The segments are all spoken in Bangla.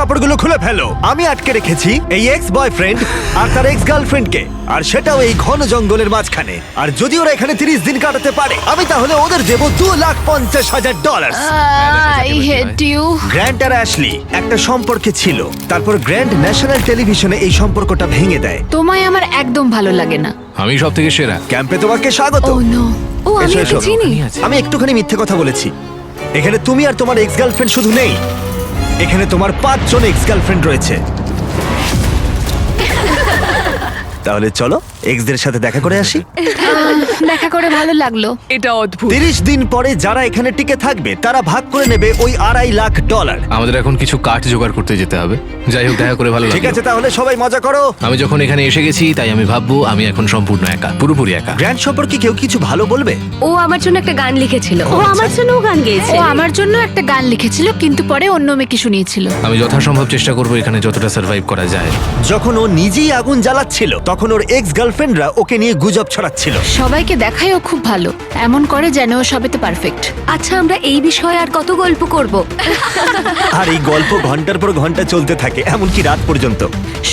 কাপড়গুলো খুলে ফেলো। আমি আটকে রেখেছি এই এক্স বয়ফ্রেন্ড আর তার এক্স গার্লফ্রেন্ডকে, আর সেটাও এই ঘন জঙ্গলের মাঝখানে। আর যদি ওরা এখানে 30 দিন কাটাতে পারে, আমি তাহলে ওদের দেবো $2,50,000। I hate you. গ্র্যান্ট আর অ্যাশলি একটা সম্পর্কে ছিল, তারপর গ্র্যান্ট ন্যাশনাল টেলিভিশনে এই সম্পর্কটা ভেঙে দেয়। তোমায় আমার একদম ভালো লাগে না। আমি সব থেকে সেরা। ক্যাম্পে তোমাকে স্বাগত। ও নো। ও আমি এসো, ওকে এসো। চিনি। আমি একটুখানি মিথ্যে কথা বলেছি। এখানে তুমি আর তোমার এক্স গার্লফ্রেন্ড শুধু নেই, এখানে তোমার 5 জন এক্স গার্লফ্রেন্ড রয়েছে। তাহলে চলো এক্সদের সাথে দেখা করে আসি। দেখা করে ভালো লাগলো। এটা অদ্ভুত। 30 দিন পরে যারা এখানে টিকে থাকবে তারা ভাগ করে নেবে ওই $2.5 লাখ। আমাদের এখন কিছু কাঠ জোগাড় করতে যেতে হবে। যাই হোক, দেখা করে ভালো ঠিক লাগলো। আছে, তাহলে সবাই মজা করো। আমি যখন এখানে এসে গেছি তাই আমি ভাববো আমি এখন সম্পূর্ণ একা, পুরোপুরি একা। গ্র্যান্ড সম্পর্কে কেউ কিছু ভালো বলবে? ও আমার জন্য একটা গান লিখেছিল। ও আমার জন্য গান গেয়েছে। ও আমার জন্য একটা গান লিখেছিল, কিন্তু পরে অন্য মেয়েকে শুনিয়েছিল। আমি যথাসম্ভব চেষ্টা করবো এখানে যতটা সার্ভাইভ করা যায়। যখন ও নিজেই আগুন জ্বালাচ্ছিল তখন ওর এক্স গার্লফ্রেন্ডরা ওকে নিয়ে গুজব ছড়াচ্ছিল। সবাইকে দেখায় ও খুব ভালো, এমন করে যেন ও সবেতে পারফেক্ট। আচ্ছা, আমরা এই বিষয়ে আর কত গল্প করব? আর এই গল্প ঘন্টার পর ঘন্টা চলতে থাকে, এমনকি রাত পর্যন্ত।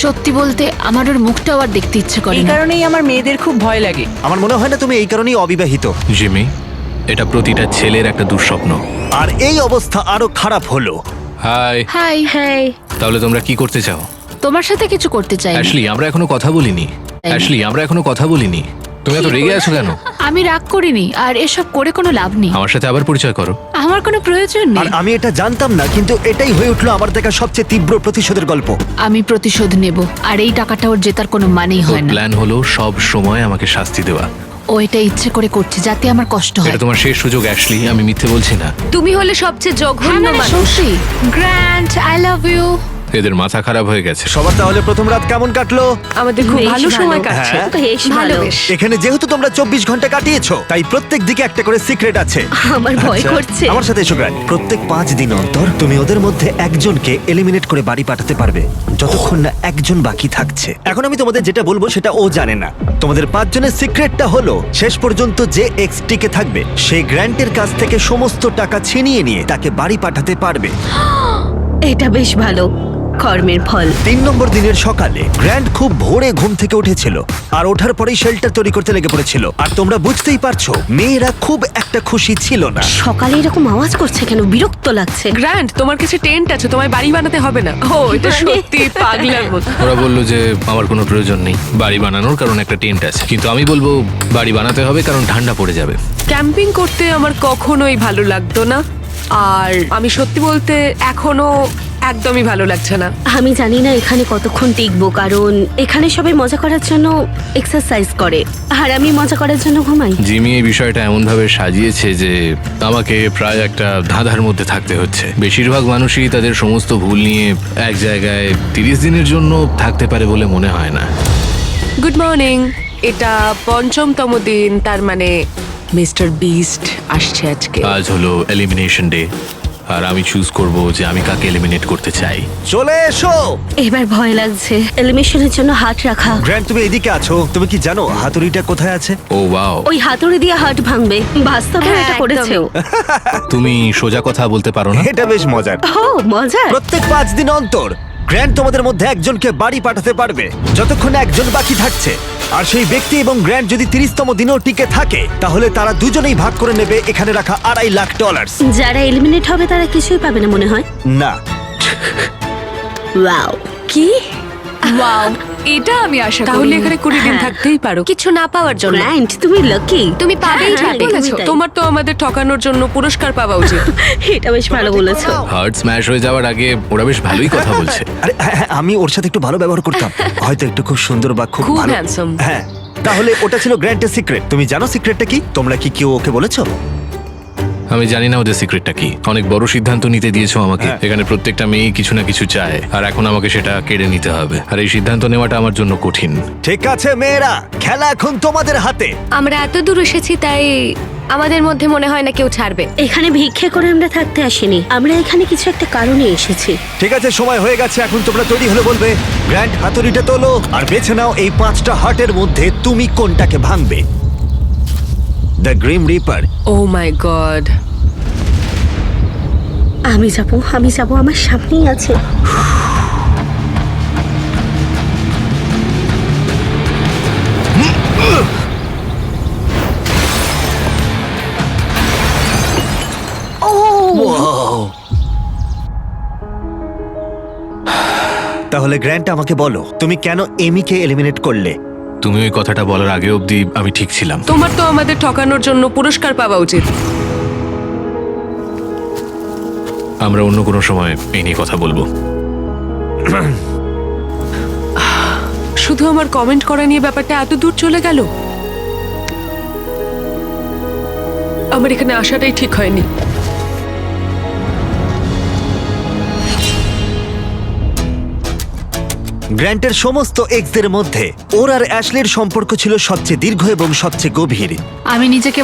সত্যি বলতে আমার ওর মুখটাও আর দেখতে ইচ্ছে করে এই না। কারণেই আমার মেয়েদের খুব ভয় লাগে। আমার মনে হয় না তুমি এই কারণেই অবিবাহিত। জিমি, এটা প্রতিটা ছেলের একটা দুঃস্বপ্ন। আর এই অবস্থা আরো খারাপ হলো। হাই। হাই। হ্যাঁ, তাহলে তোমরা কি করতে চাও? তোমার সাথে কিছু করতে চাই না। অ্যাশলি, আমরা এখনো কথা বলিনি। অ্যাশলি, আমরা এখনো কথা বলিনি। তুমি এত রেগে আছো কেন? আমি রাগ করিনি, আর এসব করে কোনো লাভ নেই। আমার সাথে আবার পরিচয় করো। আমার কোনো প্রয়োজন আর নেই। আমি এটা জানতাম না, কিন্তু এটাই হয়ে উঠলো আমার দেখা সবচেয়ে তীব্র প্রতিশোধের গল্প। আমি প্রতিশোধ নেব, আর এই টাকাটা ওর জেতার কোনো মানেই হয় না। প্ল্যান হলো সব সময় আমাকে শাস্তি দেওয়া। ও এটা ইচ্ছে করে করছে যাতে আমার কষ্ট হয়। এটা তোমার শেষ সুযোগ অ্যাশলি, আমি মিথ্যে বলছি না। তুমি হলে সবচেয়ে হ্যাঁ, জঘন্য মানে মানুষ। সত্যি। Grant, I love you. এদের মাথা খারাপ হয়ে গেছে। সবার তাহলে প্রথম রাত কেমন কাটলো? আমাদের খুব বেশ ভালো সময় ভালো। কাটছে। হ্যাঁ। বেশ ভালো ভালো। বেশ। এখানে যেহেতু তোমরা 24 ঘন্টা কাটিয়েছো, তাই প্রত্যেক দিকে একটা করে সিক্রেট আছে। আমার ভয় আচ্ছা, করছে। আমার সাথে এসো গ্র্যান্ড। প্রত্যেক 5 দিন অন্তর তুমি ওদের মধ্যে একজনকে এলিমিনেট করে বাড়ি পাঠাতে পারবে, যতক্ষণ না একজন বাকি থাকছে। এখন আমি তোমাদের যেটা বলবো সেটা ও জানে না। তোমাদের 5 জনের সিক্রেটটা হলো, শেষ পর্যন্ত যে এক্স টিকে থাকবে সে গ্র্যান্টের কাছ থেকে সমস্ত টাকা ছিনিয়ে নিয়ে তাকে বাড়ি পাঠাতে পারবে। এটা বেশ ভালো কর্মের ফল। 3 নম্বর দিনের সকালে গ্র্যান্ড খুব ভোরে ঘুম থেকে উঠেছিল, আর ওঠার পরেই শেল্টার তৈরি করতে লেগে পড়েছিল। আর তোমরা বুঝতেই পারছো মেয়েরা খুব একটা খুশি ছিল না। সকালে এরকম আওয়াজ করছে কেন? বিরক্ত লাগছে। গ্র্যান্ড, তোমার কাছে টেন্ট আছে, তোমায় বাড়ি বানাতে হবে না। ও, এটা সত্যি পাগলার মতো। ওরা বললো যে আমার কোনো প্রয়োজন নেই বাড়ি বানানোর, কারণ একটা টেন্ট আছে। কিন্তু আমি বলবো বাড়ি বানাতে হবে কারণ ঠান্ডা পড়ে যাবে। ক্যাম্পিং করতে আমার কখনোই ভালো লাগতো না, আর আমি সত্যি বলতে এখনো একদমই ভালো লাগছে না। আমি জানি না এখানে কতক্ষণ টিকবো, কারণ এখানে সবাই মজা করার জন্য এক্সারসাইজ করে, আর আমি মজা করার জন্য ঘুমাই। জিমি এই বিষয়টা এমনভাবে সাজিয়েছে যে আমাকে প্রায় একটা ধাঁধার মধ্যে থাকতে হচ্ছে। বেশিরভাগ মানুষই তাদের সমস্ত ভুল নিয়ে এক জায়গায় 30 দিনের জন্য থাকতে পারে বলে মনে হয় না। Good morning. এটা 5ম দিন, তার মানে মিস্টার বিস্ট আসছে আজকে। আজ হলো এলিমিনেশন ডে, আর আমি চুজ করব যে আমি কাকে এলিমিনেট করতে চাই। চলে এসো। এবার ভয় লাগছে। এলিমিনেশনের জন্য হাত রাখা। গ্র্যান্ড, তুমি এদিকে আছো। তুমি কি জানো হাতুড়িটা কোথায় আছে? ও ওয়াও, ওই হাতুড়ি দিয়ে হাট ভাঙবে। বাস্তবে হ্যাঁ, এটা একদমই। করেছেও। তুমি সোজা কথা বলতে পারো না? এটা বেশ মজার। ও মজার। প্রত্যেক 5 দিন অন্তর গ্র্যান্ড তোমাদের মধ্যে একজনকে বাড়ি পাঠাতে পারবে, যতক্ষণ না একজন বাকি থাকছে। আর সেই ব্যক্তি এবং গ্র্যান্ড যদি 30তম দিনও টিকে থাকে, তাহলে তারা দুজনেই ভাগ করে নেবে এখানে রাখা $2.5 লাখ। যারা এলিমিনেট হবে তারা কিছুই পাবে না মনে হয়। না, ওয়াও। কি? ওয়াও, এটা আমি আশা করি। তাহলে এখানে 20 দিন হ্যাঁ। থাকতেই পারো। কিছু না পাওয়ার জন্য। গ্র্যান্ড, তুমি লাকি। তুমি পাবেই পাবে। তোমার তো আমাদের ঠকানোর জন্য পুরস্কার পাওয়া উচিত। এটা বেশ ভালো বলেছো। হার্ট স্ম্যাশ হয়ে যাওয়ার আগে ওরা বেশ ভালোই কথা বলছে। আরে হ্যাঁ, আমি ওর সাথে একটু ভালো ব্যবহার করতাম, হয়তো একটু খুব সুন্দর বা খুব খুব ভালো। handsome। হ্যাঁ, তাহলে ওটা ছিল গ্র্যান্টের সিক্রেট। তুমি জানো সিক্রেটটা কি? তোমরা কি কেউ ওকে বলেছো? আমি জানি না ওদের সিক্রেটটা কি। অনেক বড় সিদ্ধান্ত নিতে দিয়েছো আমাকে। হ্যাঁ। এখানে প্রত্যেকটা মেয়ে কিছু না কিছু চায়, আর এখন আমাকে সেটা কেড়ে নিতে হবে। আর এই সিদ্ধান্ত নেওয়াটা আমার জন্য কঠিন। ঠিক আছে মেয়েরা, খেলা এখন তোমাদের হাতে। আমরা এত দূর এসেছি, তাই আমাদের মধ্যে মনে হয় না কেউ ছাড়বে। এখানে ভিক্ষে করে আমরা থাকতে আসিনি। আমরা এখানে কিছু একটা কারণে এসেছি। ঠিক আছে, সময় হয়ে গেছে। এখন তোমরা তৈরি হলে বলবে। গ্র্যান্ড, হাতুড়িটা তোলো আর বেছে নাও এই 5টা হার্টের মধ্যে তুমি কোনটাকে ভাঙবে। The Grim Reaper. Oh my God. আমি যাব, আমার সামনেই আছে। তাহলে গ্র্যান্ট, আমাকে বলো তুমি কেন এমিকে এলিমিনেট করলে? তুমি ওই কথাটা বলার আগে অবধি আমি ঠিক ছিলাম। তোমার তো আমাদের ঠকানোর জন্য পুরস্কার পাওয়া উচিত। আমরা অন্য কোনো সময় এই নিয়ে কথা বলবো। শুধু আমার কমেন্ট করা নিয়ে ব্যাপারটা এত দূর চলে গেল। আমার এখানে আসাটাই ঠিক হয়নি। গ্র্যান্টের সমস্ত এক্সদের মধ্যে ওর আর অ্যাশলির সম্পর্ক ছিল সবচেয়ে দীর্ঘ এবং সবচেয়ে গভীর। আমি নিজেকে